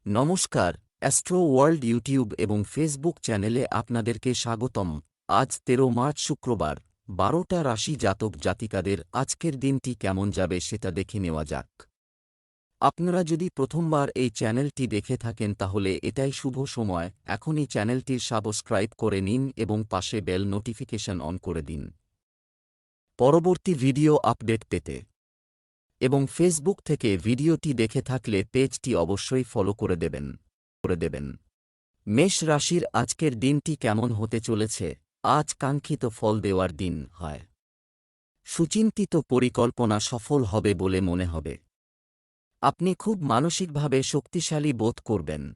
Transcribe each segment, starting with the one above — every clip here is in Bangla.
নমস্কার, অ্যাস্ট্রো ওয়ার্ল্ড ইউটিউব এবং ফেসবুক চ্যানেলে আপনাদেরকে স্বাগতম। আজ ১৩ মার্চ শুক্রবার, ১২টা রাশি জাতক জাতিকাদের আজকের দিনটি কেমন যাবে সেটা দেখে নেওয়া যাক। আপনারা যদি প্রথমবার এই চ্যানেলটি দেখে থাকেন তাহলে এটাই শুভ সময়, এখনই চ্যানেলটির সাবস্ক্রাইব করে নিন এবং পাশে বেল নোটিফিকেশন অন করে দিন পরবর্তী ভিডিও আপডেট পেতে। এবং ফেসবুক থেকে ভিডিওটি দেখে থাকলে পেজটি অবশ্যই ফলো করে দেবেন। মেষ রাশির আজকের দিনটি কেমন হতে চলেছে? আজ কাঙ্ক্ষিত ফল দেওয়ার দিন হয়। সুচিন্তিত পরিকল্পনা সফল হবে বলে মনে হবে। আপনি খুব মানসিকভাবে শক্তিশালী বোধ করবেন।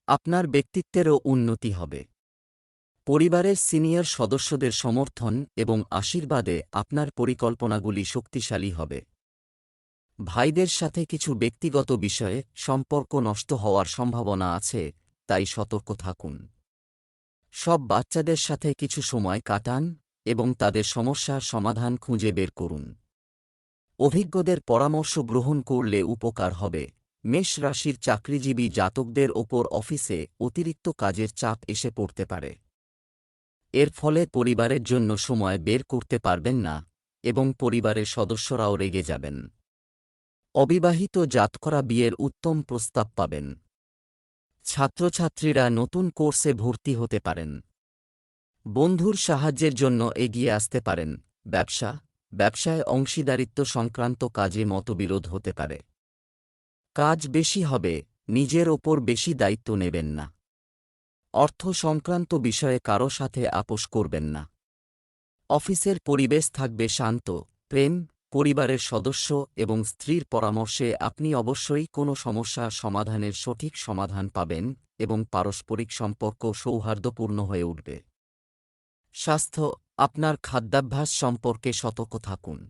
আপনার ব্যক্তিত্বেরও উন্নতি হবে। পরিবারের সিনিয়র সদস্যদের সমর্থন এবং আশীর্বাদে আপনার পরিকল্পনাগুলি শক্তিশালী হবে। ভাইদের সাথে কিছু ব্যক্তিগত বিষয়ে সম্পর্ক নষ্ট হওয়ার সম্ভাবনা আছে, তাই সতর্ক থাকুন। সব বাচ্চাদের সাথে কিছু সময় কাটান এবং তাদের সমস্যার সমাধান খুঁজে বের করুন। অভিজ্ঞদের পরামর্শ গ্রহণ করলে উপকার হবে। মেষ রাশির চাকরিজীবী জাতকদের ওপর অফিসে অতিরিক্ত কাজের চাপ এসে পড়তে পারে। এর ফলে পরিবারের জন্য সময় বের করতে পারবেন না এবং পরিবারের সদস্যরাও রেগে যাবেন। অবিবাহিত জাতকরা বিয়ের উত্তম প্রস্তাব পাবেন। ছাত্রছাত্রীরা নতুন কোর্সে ভর্তি হতে পারেন। বন্ধুর সাহায্যের জন্য এগিয়ে আসতে পারেন। ব্যবসায় অংশীদারিত্ব সংক্রান্ত কাজে মতবিরোধ হতে পারে। কাজ বেশি হবে, নিজের ওপর বেশি দায়িত্ব নেবেন না। অর্থ সংক্রান্ত বিষয়ে কারো সাথে আপোস করবেন না। অফিসের পরিবেশ থাকবে শান্ত। প্রেম, পরিবারের সদস্য এবং স্ত্রীর পরামর্শে আপনি অবশ্যই কোনো সমস্যার সমাধানের সঠিক সমাধান পাবেন এবং পারস্পরিক সম্পর্ক সৌহার্দ্যপূর্ণ হয়ে উঠবে। স্বাস্থ্য, আপনার খাদ্যাভ্যাস সম্পর্কে সতর্ক থাকুন।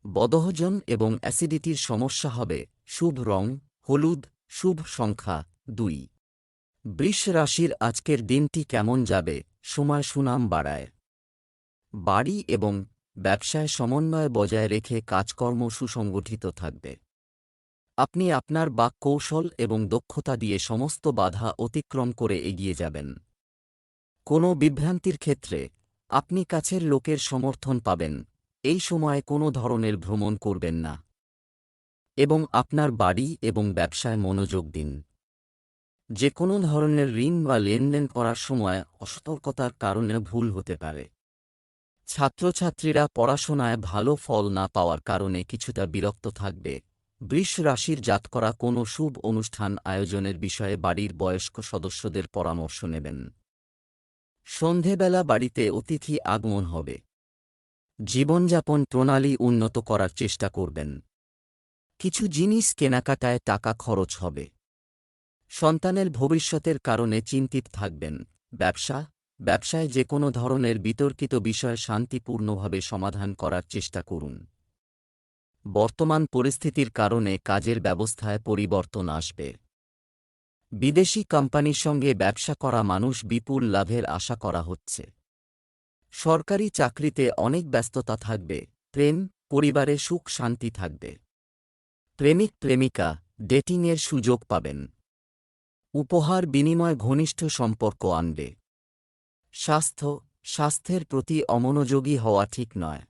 বদহজম এবং অ্যাসিডিটির সমস্যা হবে। শুভ রং হলুদ, শুভ সংখ্যা ২। বৃষ রাশির আজকের দিনটি কেমন যাবে? সময় সুনাম বাড়ায়। বাড়ি এবং ব্যবসায় সমন্বয় বজায় রেখে কাজকর্ম সুসংগঠিত থাকবে। আপনি আপনার বাক্কৌশল এবং দক্ষতা দিয়ে সমস্ত বাধা অতিক্রম করে এগিয়ে যাবেন। কোনো বিভ্রান্তির ক্ষেত্রে আপনি কাছের লোকের সমর্থন পাবেন। এই সময়ে কোনো ধরনের ভ্রমণ করবেন না এবং আপনার বাড়ি এবং ব্যবসায় মনোযোগ দিন। যে কোনো ধরনের ঋণ বা লেনদেন করার সময় অসতর্কতার কারণে ভুল হতে পারে। ছাত্রছাত্রীরা পড়াশোনায় ভালো ফল না পাওয়ার কারণে কিছুটা বিরক্ত থাকবে। বৃষ রাশির জাতকরা কোনো শুভ অনুষ্ঠান আয়োজনের বিষয়ে বাড়ির বয়স্ক সদস্যদের পরামর্শ নেবেন। সন্ধেবেলা বাড়িতে অতিথি আগমন হবে। জীবনযাপন প্রণালী উন্নত করার চেষ্টা করবেন। কিছু জিনিস কেনাকাটায় টাকা খরচ হবে। সন্তানের ভবিষ্যতের কারণে চিন্তিত থাকবেন। ব্যবসায় যে কোনো ধরনের বিতর্কিত বিষয় শান্তিপূর্ণভাবে সমাধান করার চেষ্টা করুন। বর্তমান পরিস্থিতির কারণে কাজের ব্যবস্থায় পরিবর্তন আসবে। বিদেশি কোম্পানির সঙ্গে ব্যবসা করা মানুষ বিপুল লাভের আশা করা হচ্ছে। সরকারি চাকরিতে অনেক ব্যস্ততা থাকবে। প্রেম, পরিবারে সুখ শান্তি থাকবে। প্রেমিক প্রেমিকা ডেটিংয়ের সুযোগ পাবেন। উপহার বিনিময় ঘনিষ্ঠ সম্পর্ক আনবে। স্বাস্থ্যের প্রতি অমনোযোগী হওয়া ঠিক নয়।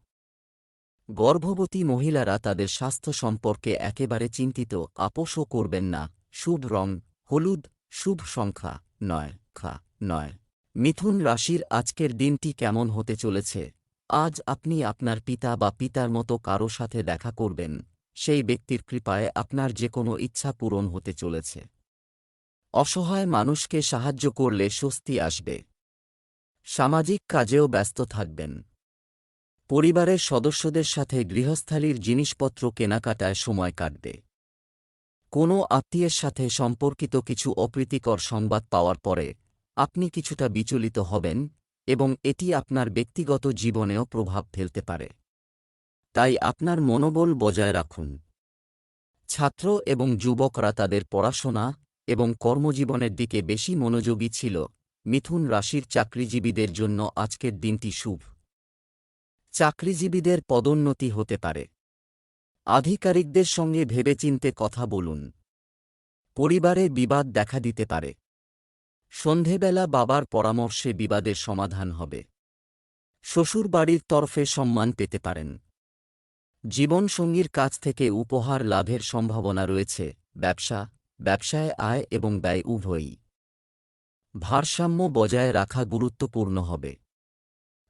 গর্ভবতী মহিলারা তাদের স্বাস্থ্য সম্পর্কে একেবারে চিন্তিত, আপোসও করবেন না। শুভ রং হলুদ, শুভ সংখ্যা ৯। মিথুন রাশির আজকের দিনটি কেমন হতে চলেছে? আজ আপনি আপনার পিতা বা পিতার মতো কারো সাথে দেখা করবেন। সেই ব্যক্তির কৃপায় আপনার যে কোনো ইচ্ছা পূরণ হতে চলেছে। অসহায় মানুষকে সাহায্য করলে স্বস্তি আসবে। সামাজিক কাজেও ব্যস্ত থাকবেন। পরিবারের সদস্যদের সাথে গৃহস্থালির জিনিসপত্র কেনাকাটায় সময় কাটবে। কোনো আত্মীয়ের সাথে সম্পর্কিত কিছু অপ্রীতিকর সংবাদ পাওয়ার পরে আপনি কিছুটা বিচলিত হবেন এবং এটি আপনার ব্যক্তিগত জীবনেও প্রভাব ফেলতে পারে। তাই আপনার মনোবল বজায় রাখুন। ছাত্র এবং যুবকরা তাদের পড়াশোনা এবং কর্মজীবনের দিকে বেশি মনোযোগী ছিল। মিথুন রাশির চাকরিজীবীদের জন্য আজকের দিনটি শুভ। চাকরিজীবীদের পদোন্নতি হতে পারে। আধিকারিকদের সঙ্গে ভেবেচিন্তে কথা বলুন। পরিবারে বিবাদ দেখা দিতে পারে। সন্ধেবেলা বাবার পরামর্শে বিবাদের সমাধান হবে। শ্বশুরবাড়ির তরফে সম্মান পেতে পারেন। জীবনসঙ্গীর কাছ থেকে উপহার লাভের সম্ভাবনা রয়েছে। ব্যবসায় আয় এবং ব্যয় উভয়ই। ভারসাম্য বজায় রাখা গুরুত্বপূর্ণ হবে।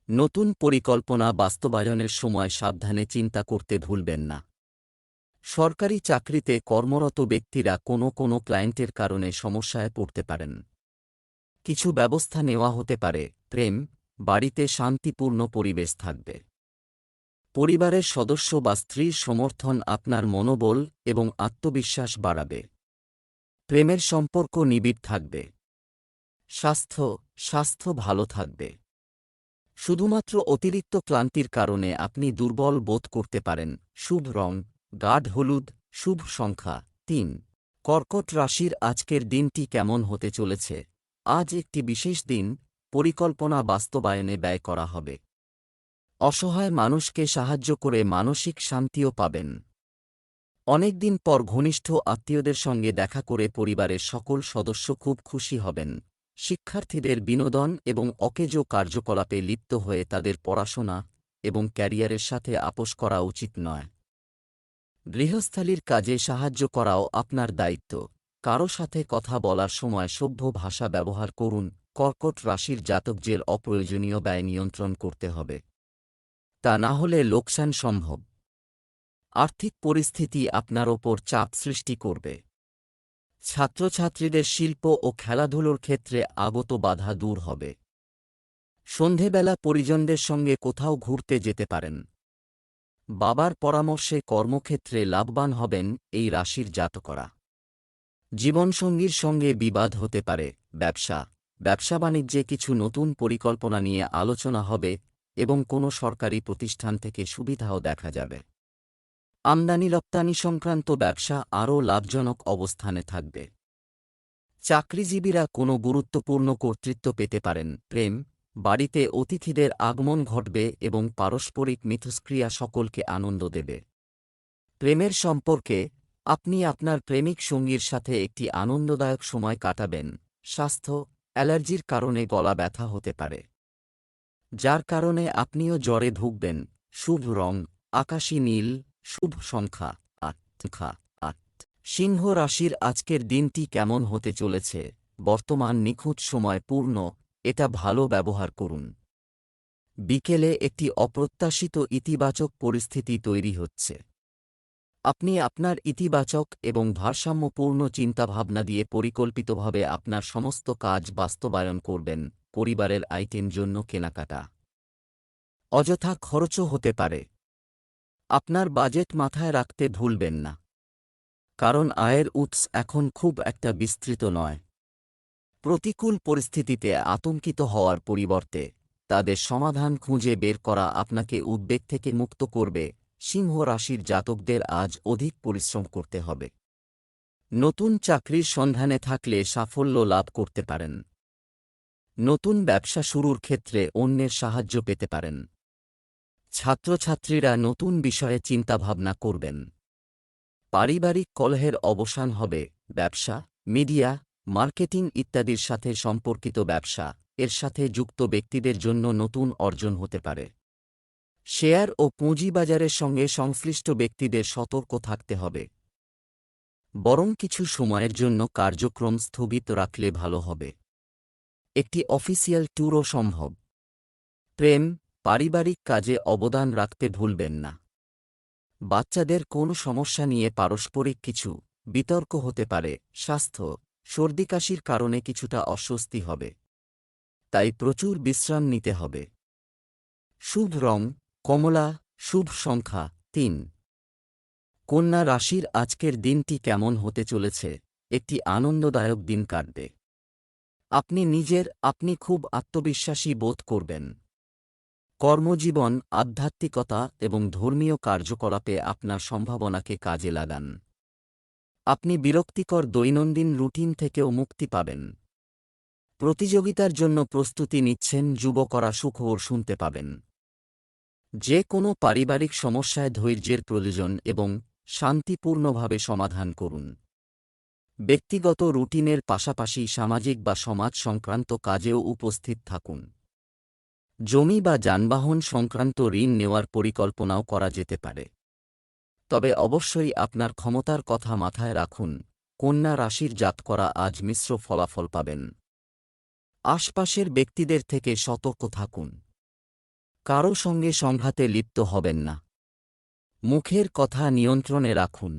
নতুন পরিকল্পনা বাস্তবায়নের সময় সাবধানে চিন্তা করতে ভুলবেন না। সরকারি চাকরিতে কর্মরত ব্যক্তিরা কোনো ক্লায়েন্টের কারণে সমস্যায় পড়তে পারেন। কিছু ব্যবস্থা নেওয়া হতে পারে। প্রেম, বাড়িতে শান্তিপূর্ণ পরিবেশ থাকবে। পরিবারের সদস্য বা স্ত্রীর সমর্থন আপনার মনোবল এবং আত্মবিশ্বাস বাড়াবে। প্রেমের সম্পর্ক নিবিড় থাকবে। স্বাস্থ্য ভালো থাকবে। শুধুমাত্র অতিরিক্ত ক্লান্তির কারণে আপনি দুর্বল বোধ করতে পারেন। শুভ রং গাঢ় হলুদ। শুভ সংখ্যা ৩। কর্কট রাশির আজকের দিনটি কেমন হতে চলেছে? আজ একটি বিশেষ দিন। পরিকল্পনা বাস্তবায়নে ব্যয় করা হবে। অসহায় মানুষকে সাহায্য করে মানসিক শান্তিও পাবেন। অনেকদিন পর ঘনিষ্ঠ আত্মীয়দের সঙ্গে দেখা করে পরিবারের সকল সদস্য খুব খুশি হবেন। শিক্ষার্থীদের বিনোদন এবং অকেজো কার্যকলাপে লিপ্ত হয়ে তাদের পড়াশোনা এবং ক্যারিয়ারের সাথে আপোস করা উচিত নয়। গৃহস্থালির কাজে সাহায্য করাও আপনার দায়িত্ব। কারো সাথে কথা বলার সময় সভ্য ভাষা ব্যবহার করুন। কর্কট রাশির জাতকদের অপ্রয়োজনীয় ব্যয় নিয়ন্ত্রণ করতে হবে। তা না হলে লোকসান সম্ভব। আর্থিক পরিস্থিতি আপনার ওপর চাপ সৃষ্টি করবে। ছাত্রছাত্রীদের শিল্প ও খেলাধুলোর ক্ষেত্রে আগত বাধা দূর হবে। সন্ধেবেলা পরিজনদের সঙ্গে কোথাও ঘুরতে যেতে পারেন। বাবার পরামর্শে কর্মক্ষেত্রে লাভবান হবেন এই রাশির জাতকরা। জীবনসঙ্গীর সঙ্গে বিবাদ হতে পারে। ব্যবসা-বাণিজ্যে কিছু নতুন পরিকল্পনা নিয়ে আলোচনা হবে এবং কোনো সরকারি প্রতিষ্ঠান থেকে সুবিধাও দেখা যাবে। আমদানি-রপ্তানি সংক্রান্ত ব্যবসা আরও লাভজনক অবস্থানে থাকবে। চাকরিজীবীরা কোনো গুরুত্বপূর্ণ কর্তৃত্ব পেতে পারেন। প্রেম, বাড়িতে অতিথিদের আগমন ঘটবে এবং পারস্পরিক মিথস্ক্রিয়া সকলকে আনন্দ দেবে। প্রেমের সম্পর্কে আপনি আপনার প্রেমিক সঙ্গীর সাথে একটি আনন্দদায়ক সময় কাটাবেন। স্বাস্থ্য, অ্যালার্জির কারণে গলা ব্যথা হতে পারে, যার কারণে আপনিও জ্বরে ভুগবেন। শুভ রং আকাশী নীল। শুভ সংখ্যা ৮। সিংহ রাশির আজকের দিনটি কেমন হতে চলেছে? বর্তমান নিখুঁত সময় পূর্ণ, এটা ভালো ব্যবহার করুন। বিকেলে একটি অপ্রত্যাশিত ইতিবাচক পরিস্থিতি তৈরি হচ্ছে। আপনি আপনার ইতিবাচক এবং ভারসাম্যপূর্ণ চিন্তাভাবনা দিয়ে পরিকল্পিতভাবে আপনার সমস্ত কাজ বাস্তবায়ন করবেন। পরিবারের আইটেম জন্য কেনাকাটা অযথা খরচও হতে পারে। আপনার বাজেট মাথায় রাখতে ভুলবেন না, কারণ আয়ের উৎস এখন খুব একটা বিস্তৃত নয়। প্রতিকূল পরিস্থিতিতে আতঙ্কিত হওয়ার পরিবর্তে তাদের সমাধান খুঁজে বের করা আপনাকে উদ্বেগ থেকে মুক্ত করবে। সিংহ রাশির জাতকদের আজ অধিক পরিশ্রম করতে হবে। নতুন চাকরির সন্ধানে থাকলে সাফল্য লাভ করতে পারেন। নতুন ব্যবসা শুরুর ক্ষেত্রে অন্যের সাহায্য পেতে পারেন। ছাত্রছাত্রীরা নতুন বিষয়ে চিন্তাভাবনা করবেন। পারিবারিক কলহের অবসান হবে। ব্যবসা, মিডিয়া, মার্কেটিং ইত্যাদির সাথে সম্পর্কিত ব্যবসা এর সাথে যুক্ত ব্যক্তিদের জন্য নতুন অর্জন হতে পারে। শেয়ার ও পুঁজিবাজারের সঙ্গে সংশ্লিষ্ট ব্যক্তিদের সতর্ক থাকতে হবে। বরং কিছু সময়ের জন্য কার্যক্রম স্থগিত রাখলে ভালো হবে। একটি অফিসিয়াল ট্যুরও সম্ভব। প্রেম, পারিবারিক কাজে অবদান রাখতে ভুলবেন না। বাচ্চাদের কোনো সমস্যা নিয়ে পারস্পরিক কিছু বিতর্ক হতে পারে। স্বাস্থ্য, সর্দিকাশির কারণে কিছুটা অস্বস্তি হবে, তাই প্রচুর বিশ্রাম নিতে হবে। শুভ রং কমলা। শুভ সংখ্যা ৩। কন্যা রাশির আজকের দিনটি কেমন হতে চলেছে? একটি আনন্দদায়ক দিন কাটবে। আপনি খুব আত্মবিশ্বাসী বোধ করবেন। কর্মজীবন, আধ্যাত্মিকতা এবং ধর্মীয় কার্যকলাপে আপনার সম্ভাবনাকে কাজে লাগান। আপনি বিরক্তিকর দৈনন্দিন রুটিন থেকেও মুক্তি পাবেন। প্রতিযোগিতার জন্য প্রস্তুতি নিচ্ছেন, যুবকরা সুখবর শুনতে পাবেন। যে কোনো পারিবারিক সমস্যায় ধৈর্যের প্রয়োজন এবং শান্তিপূর্ণভাবে সমাধান করুন। ব্যক্তিগত রুটিনের পাশাপাশি সামাজিক বা সমাজ সংক্রান্ত কাজেও উপস্থিত থাকুন। জমি বা যানবাহন সংক্রান্ত ঋণ নেওয়ার পরিকল্পনাও করা যেতে পারে। তবে অবশ্যই আপনার ক্ষমতার কথা মাথায় রাখুন। কন্যা রাশির জাতকরা আজ মিশ্র ফলাফল পাবেন। আশপাশের ব্যক্তিদের থেকে সতর্ক থাকুন। কারও সঙ্গে সংঘাতে লিপ্ত হবেন না। মুখের কথা নিয়ন্ত্রণে রাখুন।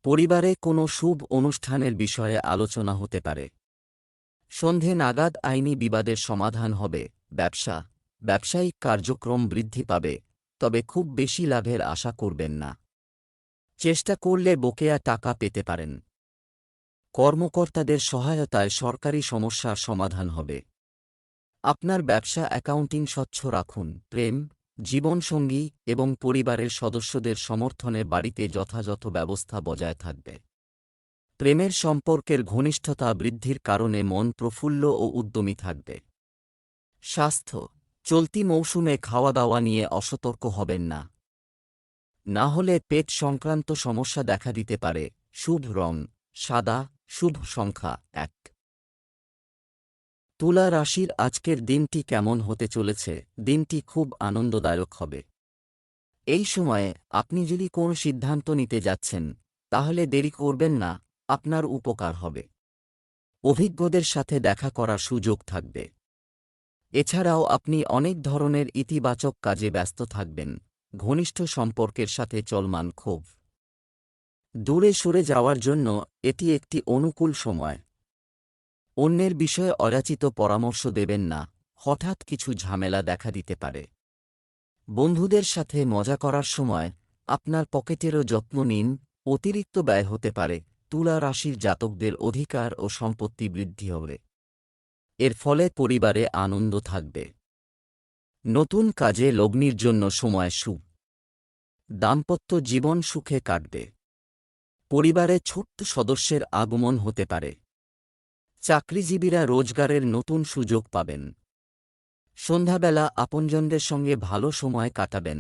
পরিবারে কোনো শুভ অনুষ্ঠানের বিষয়ে আলোচনা হতে পারে। সন্ধে নাগাদ আইনি বিবাদের সমাধান হবে। ব্যবসায়িক কার্যক্রম বৃদ্ধি পাবে, তবে খুব বেশি লাভের আশা করবেন না। চেষ্টা করলে বকেয়া টাকা পেতে পারেন। কর্মকর্তাদের সহায়তায় সরকারি সমস্যার সমাধান হবে। আপনার ব্যবসা অ্যাকাউন্টিং স্বচ্ছ রাখুন। প্রেম, জীবনসঙ্গী এবং পরিবারের সদস্যদের সমর্থনে বাড়িতে যথাযথ ব্যবস্থা বজায় থাকবে। প্রেমের সম্পর্কের ঘনিষ্ঠতা বৃদ্ধির কারণে মন প্রফুল্ল ও উদ্যমী থাকবে। স্বাস্থ্য, চলতি মৌসুমে খাওয়া দাওয়া নিয়ে অসতর্ক হবেন না। না হলে পেট সংক্রান্ত সমস্যা দেখা দিতে পারে। শুভ রং সাদা, শুভ সংখ্যা 1। তুলা রাশির আজকের দিনটি কেমন হতে চলেছে? দিনটি খুব আনন্দদায়ক হবে। এই সময়ে আপনি যদি কোনো সিদ্ধান্ত নিতে যাচ্ছেন, তাহলে দেরি করবেন না, আপনার উপকার হবে। অভিজ্ঞদের সাথে দেখা করার সুযোগ থাকবে। এছাড়াও আপনি অনেক ধরনের ইতিবাচক কাজে ব্যস্ত থাকবেন। ঘনিষ্ঠ সম্পর্কের সাথে চলমান ক্ষোভ দূরে সরে যাওয়ার জন্য এটি একটি অনুকূল সময়। অন্যের বিষয়ে অযাচিত পরামর্শ দেবেন না, হঠাৎ কিছু ঝামেলা দেখা দিতে পারে। বন্ধুদের সাথে মজা করার সময় আপনার পকেটেরও যত্ন নিন, অতিরিক্ত ব্যয় হতে পারে। তুলা রাশির জাতকদের অধিকার ও সম্পত্তি বৃদ্ধি হবে। এর ফলে পরিবারে আনন্দ থাকবে। নতুন কাজে লগ্নির জন্য সময় শুভ। দাম্পত্য জীবন সুখে কাটবে। পরিবারে ছোট্ট সদস্যের আগমন হতে পারে। চাকরিজীবীরা রোজগারের নতুন সুযোগ পাবেন। সন্ধ্যাবেলা আপনজনদের সঙ্গে ভালো সময় কাটাবেন।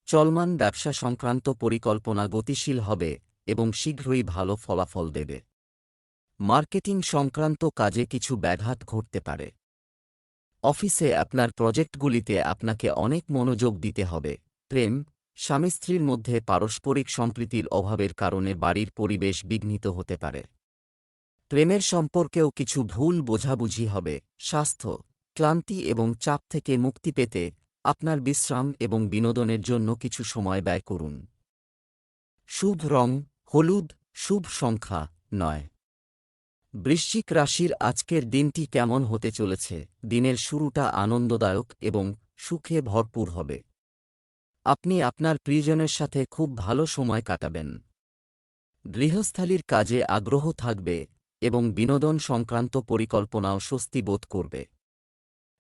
চলমান ব্যবসা সংক্রান্ত পরিকল্পনা গতিশীল হবে এবং শীঘ্রই ভালো ফলাফল দেবে। মার্কেটিং সংক্রান্ত কাজে কিছু ব্যাঘাত ঘটতে পারে। অফিসে আপনার প্রজেক্টগুলিতে আপনাকে অনেক মনোযোগ দিতে হবে। প্রেম, স্বামী স্ত্রীর মধ্যে পারস্পরিক সম্প্রীতির অভাবের কারণে বাড়ির পরিবেশ বিঘ্নিত হতে পারে। প্রেমের সম্পর্কেও কিছু ভুল বোঝাবুঝি হবে। স্বাস্থ্য, ক্লান্তি এবং চাপ থেকে মুক্তি পেতে আপনার বিশ্রাম এবং বিনোদনের জন্য কিছু সময় ব্যয় করুন। শুভ রং হলুদ, শুভ সংখ্যা 9। বৃশ্চিক রাশির আজকের দিনটি কেমন হতে চলেছে? দিনের শুরুটা আনন্দদায়ক এবং সুখে ভরপুর হবে। আপনি আপনার প্রিয়জনের সাথে খুব ভালো সময় কাটাবেন। গৃহস্থালির কাজে আগ্রহ থাকবে এবং বিনোদন সংক্রান্ত পরিকল্পনাও স্বস্তি বোধ করবে।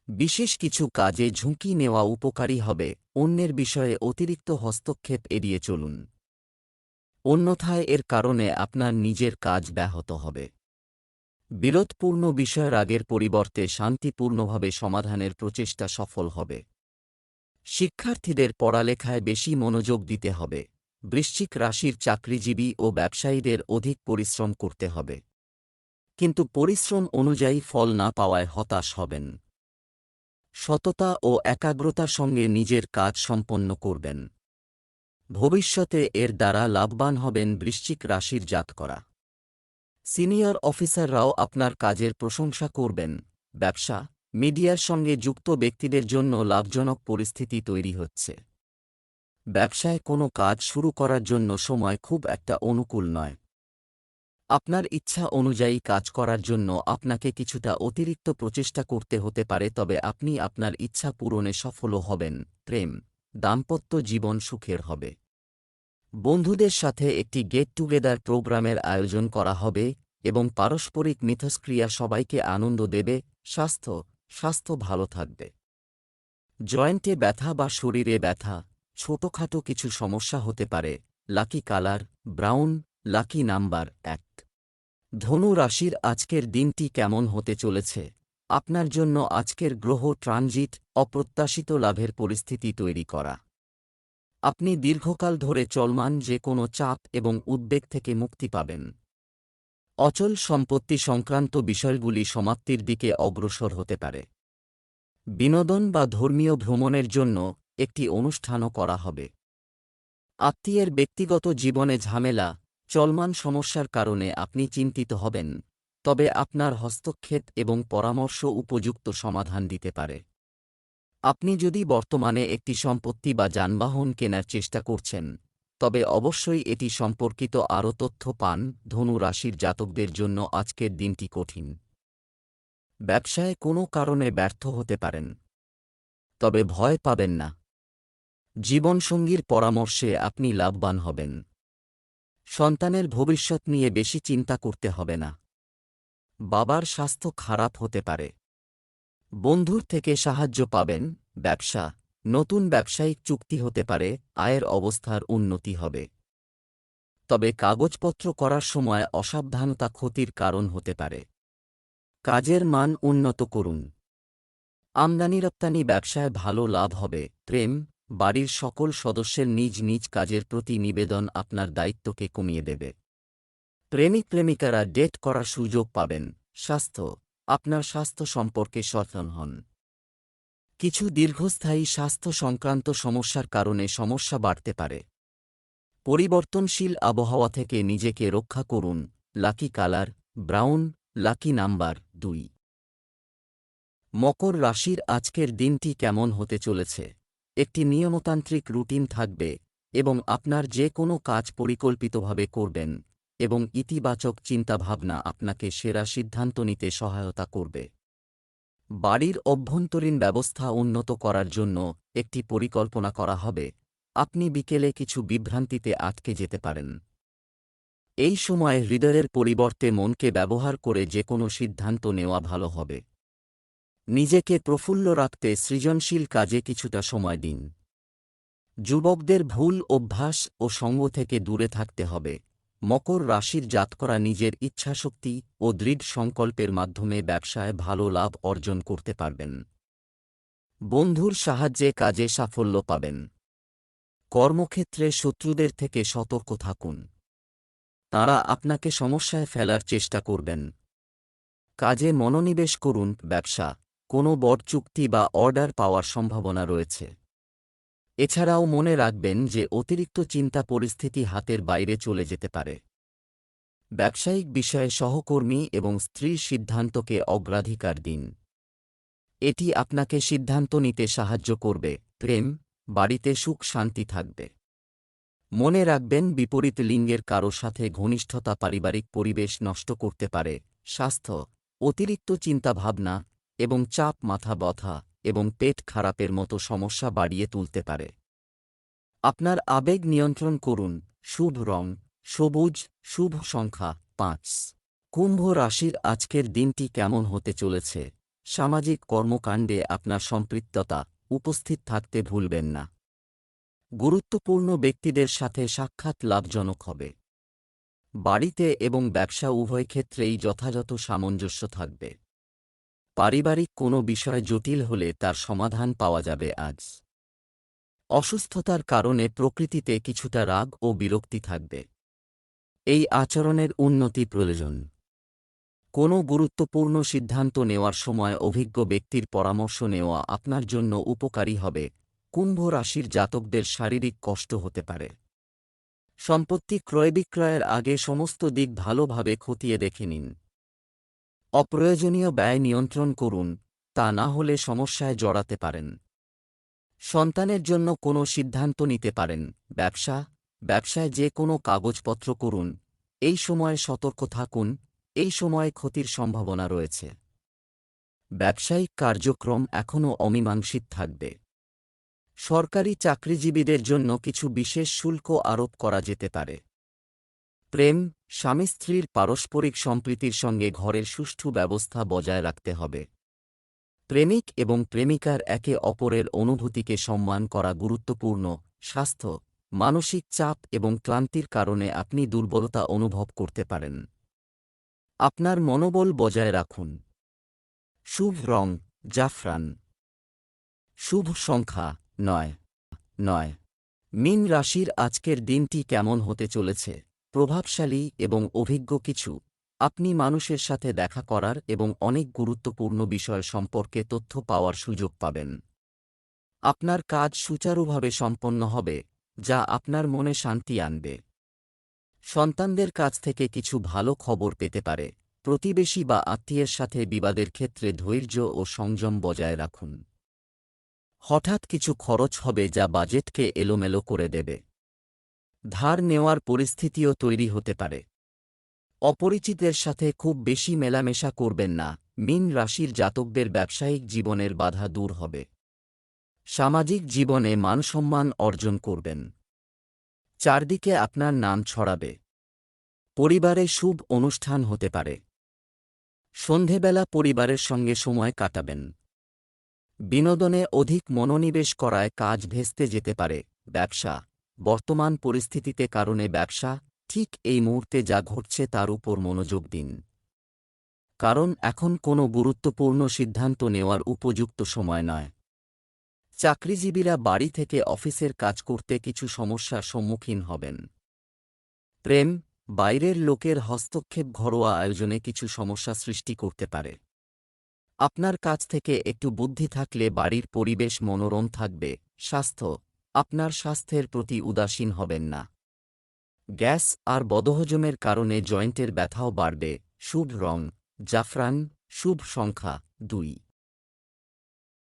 বিশেষ কিছু কাজে ঝুঁকি নেওয়া উপকারী হবে। অন্যের বিষয়ে অতিরিক্ত হস্তক্ষেপ এড়িয়ে চলুন, অন্যথায় এর কারণে আপনার নিজের কাজ ব্যাহত হবে। বিরোধপূর্ণ বিষয় রাগের পরিবর্তে শান্তিপূর্ণভাবে সমাধানের প্রচেষ্টা সফল হবে। শিক্ষার্থীদের পড়ালেখায় বেশি মনোযোগ দিতে হবে। বৃশ্চিক রাশির চাকরিজীবী ও ব্যবসায়ীদের অধিক পরিশ্রম করতে হবে, কিন্তু পরিশ্রম অনুযায়ী ফল না পাওয়ায় হতাশ হবেন। সততা ও একাগ্রতার সঙ্গে নিজের কাজ সম্পন্ন করবেন। ভবিষ্যতে এর দ্বারা লাভবান হবেন বৃশ্চিক রাশির জাতকরা। সিনিয়র অফিসাররাও আপনার কাজের প্রশংসা করবেন। মিডিয়ার সঙ্গে যুক্ত ব্যক্তিদের জন্য লাভজনক পরিস্থিতি তৈরি হচ্ছে। ব্যবসায় কোনো কাজ শুরু করার জন্য সময় খুব একটা অনুকূল নয়। আপনার ইচ্ছা অনুযায়ী কাজ করার জন্য আপনাকে কিছুটা অতিরিক্ত প্রচেষ্টা করতে হতে পারে, তবে আপনি আপনার ইচ্ছা পূরণে সফলও হবেন। প্রেম, দাম্পত্য জীবন সুখের হবে। বন্ধুদের সাথে একটি গেট টুগেদার প্রোগ্রামের আয়োজন করা হবে এবং পারস্পরিক মিথস্ক্রিয়া সবাইকে আনন্দ দেবে। স্বাস্থ্য ভালো থাকবে। জয়েন্টে ব্যথা বা শরীরে ব্যথা, ছোটখাটো কিছু সমস্যা হতে পারে। Lucky colour brown, lucky number 1। ধনু রাশির আজকের দিনটি কেমন হতে চলেছে? আপনার জন্য আজকের গ্রহ ট্রানজিট অপ্রত্যাশিত লাভের পরিস্থিতি তৈরি করা। আপনি দীর্ঘকাল ধরে চলমান যে কোনো চাপ এবং উদ্বেগ থেকে মুক্তি পাবেন। অচল সম্পত্তি সংক্রান্ত বিষয়গুলি সমাপ্তির দিকে অগ্রসর হতে পারে। বিনোদন বা ধর্মীয় ভ্রমণের জন্য একটি অনুষ্ঠানও করা হবে। আত্মীয়ের ব্যক্তিগত জীবনে ঝামেলা, চলমান সমস্যার কারণে আপনি চিন্তিত হবেন, তবে আপনার হস্তক্ষেপ এবং পরামর্শ উপযুক্ত সমাধান দিতে পারে। আপনি যদি বর্তমানে একটি সম্পত্তি বা যানবাহন কেনার চেষ্টা করছেন, তবে অবশ্যই এটি সম্পর্কিত আরও তথ্য পান। ধনু রাশির জাতকদের জন্য আজকের দিনটি কঠিন। ব্যবসায় কোনো কারণে ব্যর্থ হতে পারেন, তবে ভয় পাবেন না। জীবনসঙ্গীর পরামর্শে আপনি লাভবান হবেন। সন্তানের ভবিষ্যৎ নিয়ে বেশি চিন্তা করতে হবে না। বাবার স্বাস্থ্য খারাপ হতে পারে। বন্ধুর থেকে সাহায্য পাবেন। ব্যবসা, নতুন ব্যবসায়িক চুক্তি হতে পারে। আয়ের অবস্থার উন্নতি হবে, তবে কাগজপত্র করার সময় অসাবধানতা ক্ষতির কারণ হতে পারে। কাজের মান উন্নত করুন। আমদানি রপ্তানি ব্যবসায় ভালো লাভ হবে। প্রেম, বাড়ির সকল সদস্যের নিজ নিজ কাজের প্রতি নিবেদন আপনার দায়িত্বকে কমিয়ে দেবে। প্রেমিক প্রেমিকারা ডেট করার সুযোগ পাবেন। স্বাস্থ্য, আপনার স্বাস্থ্য সম্পর্কে সচেতন হন। কিছু দীর্ঘস্থায়ী স্বাস্থ্য সংক্রান্ত সমস্যার কারণে সমস্যা বাড়তে পারে। পরিবর্তনশীল আবহাওয়া থেকে নিজেকে রক্ষা করুন। Lucky colour brown, lucky number 2। মকর রাশির আজকের দিনটি কেমন হতে চলেছে? একটি নিয়মতান্ত্রিক রুটিন থাকবে এবং আপনার যে কোনো কাজ পরিকল্পিতভাবে করবেন, এবং ইতিবাচক চিন্তাভাবনা আপনাকে সেরা সিদ্ধান্ত নিতে সহায়তা করবে। বাড়ির অভ্যন্তরীণ ব্যবস্থা উন্নত করার জন্য একটি পরিকল্পনা করা হবে। আপনি বিকেলে কিছু বিভ্রান্তিতে আটকে যেতে পারেন। এই সময় হৃদয়ের পরিবর্তে মনকে ব্যবহার করে যে কোনো সিদ্ধান্ত নেওয়া ভালো হবে। নিজেকে প্রফুল্ল রাখতে সৃজনশীল কাজে কিছুটা সময় দিন। যুবকদের ভুল অভ্যাস ও সঙ্গ থেকে দূরে থাকতে হবে। মকর রাশির জাতকরা নিজের ইচ্ছাশক্তি ও দৃঢ় সংকল্পের মাধ্যমে ব্যবসায় ভালো লাভ অর্জন করতে পারবেন। বন্ধুর সাহায্যে কাজে সাফল্য পাবেন। কর্মক্ষেত্রে শত্রুদের থেকে সতর্ক থাকুন। তারা আপনাকে সমস্যায় ফেলার চেষ্টা করবেন। কাজে মনোনিবেশ করুন। ব্যবসা, কোনো বড় চুক্তি বা অর্ডার পাওয়ার সম্ভাবনা রয়েছে। এছাড়াও মনে রাখবেন যে অতিরিক্ত চিন্তা পরিস্থিতি হাতের বাইরে চলে যেতে পারে। ব্যবসায়িক বিষয়ে সহকর্মী এবং স্ত্রীর সিদ্ধান্তকে অগ্রাধিকার দিন। এটি আপনাকে সিদ্ধান্ত নিতে সাহায্য করবে। প্রেম, বাড়িতে সুখ শান্তি থাকবে। মনে রাখবেন বিপরীত লিঙ্গের কারো সাথে ঘনিষ্ঠতা পারিবারিক পরিবেশ নষ্ট করতে পারে। স্বাস্থ্য, অতিরিক্ত চিন্তাভাবনা এবং চাপ মাথা ব্যথা এবং পেট খারাপের মতো সমস্যা বাড়িয়ে তুলতে পারে। আপনার আবেগ নিয়ন্ত্রণ করুন। শুভ রং সবুজ, শুভ সংখ্যা 5। কুম্ভ রাশির আজকের দিনটি কেমন হতে চলেছে? সামাজিক কর্মকাণ্ডে আপনার সম্পৃক্ততা উপস্থিত থাকতে ভুলবেন না। গুরুত্বপূর্ণ ব্যক্তিদের সাথে সাক্ষাৎ লাভজনক হবে। বাড়িতে এবং ব্যবসা উভয় ক্ষেত্রেই যথাযথ সামঞ্জস্য থাকবে। পারিবারিক কোনো বিষয় জটিল হলে তার সমাধান পাওয়া যাবে আজ। অসুস্থতার কারণে প্রকৃতিতে কিছুটা রাগ ও বিরক্তি থাকবে। এই আচরণের উন্নতি প্রয়োজন। কোনো গুরুত্বপূর্ণ সিদ্ধান্ত নেওয়ার সময় অভিজ্ঞ ব্যক্তির পরামর্শ নেওয়া আপনার জন্য উপকারী হবে। কুম্ভ রাশির জাতকদের শারীরিক কষ্ট হতে পারে। সম্পত্তি ক্রয় বিক্রয়ের আগে সমস্ত দিক ভালোভাবে খতিয়ে দেখে নিন। অপ্রয়োজনীয় ব্যয় নিয়ন্ত্রণ করুন, তা না হলে সমস্যায় জড়াতে পারেন। সন্তানের জন্য কোনো সিদ্ধান্ত নিতে পারেন। ব্যবসায় যে কোনো কাগজপত্র করুন। এই সময়ে সতর্ক থাকুন, এই সময়ে ক্ষতির সম্ভাবনা রয়েছে। ব্যবসায়িক কার্যক্রম এখনও অমীমাংসিত থাকবে। সরকারি চাকরিজীবীদের জন্য কিছু বিশেষ শুল্ক আরোপ করা যেতে পারে। প্রেম, স্বামী স্ত্রীর পারস্পরিক সম্প্রীতির সঙ্গে ঘরের সুষ্ঠু ব্যবস্থা বজায় রাখতে হবে। প্রেমিক এবং প্রেমিকার একে অপরের অনুভূতিকে সম্মান করা গুরুত্বপূর্ণ। স্বাস্থ্য, মানসিক চাপ এবং ক্লান্তির কারণে আপনি দুর্বলতা অনুভব করতে পারেন। আপনার মনোবল বজায় রাখুন। শুভ রং জাফরান, শুভ সংখ্যা 9। মীন রাশির আজকের দিনটি কেমন হতে চলেছে? প্রভাবশালী এবং অভিজ্ঞ কিছু আপনি মানুষের সাথে দেখা করার এবং অনেক গুরুত্বপূর্ণ বিষয় সম্পর্কে তথ্য পাওয়ার সুযোগ পাবেন। আপনার কাজ সুচারুভাবে সম্পন্ন হবে, যা আপনার মনে শান্তি আনবে। সন্তানদের কাছ থেকে কিছু ভালো খবর পেতে পারে। প্রতিবেশী বা আত্মীয়ের সাথে বিবাদের ক্ষেত্রে ধৈর্য ও সংযম বজায় রাখুন। হঠাৎ কিছু খরচ হবে যা বাজেটকে এলোমেলো করে দেবে। ধার নেওয়ার পরিস্থিতিও তৈরি হতে পারে। অপরিচিতদের সাথে খুব বেশি মেলামেশা করবেন না। মীন রাশির জাতকদের ব্যবসায়িক জীবনের বাধা দূর হবে। সামাজিক জীবনে মানসম্মান অর্জন করবেন। চারদিকে আপনার নাম ছড়াবে। পরিবারে শুভ অনুষ্ঠান হতে পারে। সন্ধেবেলা পরিবারের সঙ্গে সময় কাটাবেন। বিনোদনে অধিক মনোনিবেশ করায় কাজ ভেস্তে যেতে পারে। ব্যবসা, বর্তমান পরিস্থিতিতে কারণে ব্যবসা ঠিক এই মুহূর্তে যা ঘটছে তার উপর মনোযোগ দিন। কারণ এখন কোনো গুরুত্বপূর্ণ সিদ্ধান্ত নেওয়ার উপযুক্ত সময় নয়। চাকরিজীবীরা বাড়ি থেকে অফিসের কাজ করতে কিছু সমস্যার সম্মুখীন হবেন। প্রেম, বাইরের লোকের হস্তক্ষেপ ঘরোয়া আয়োজনে কিছু সমস্যা সৃষ্টি করতে পারে। আপনার কাছ থেকে একটু বুদ্ধি থাকলে বাড়ির পরিবেশ মনোরম থাকবে। স্বাস্থ্য, আপনার স্বাস্থ্যের প্রতি উদাসীন হবেন না। গ্যাস আর বদহজমের কারণে জয়েন্টের ব্যথাও বাড়বে। শুভ রং জাফরান, শুভ সংখ্যা 2।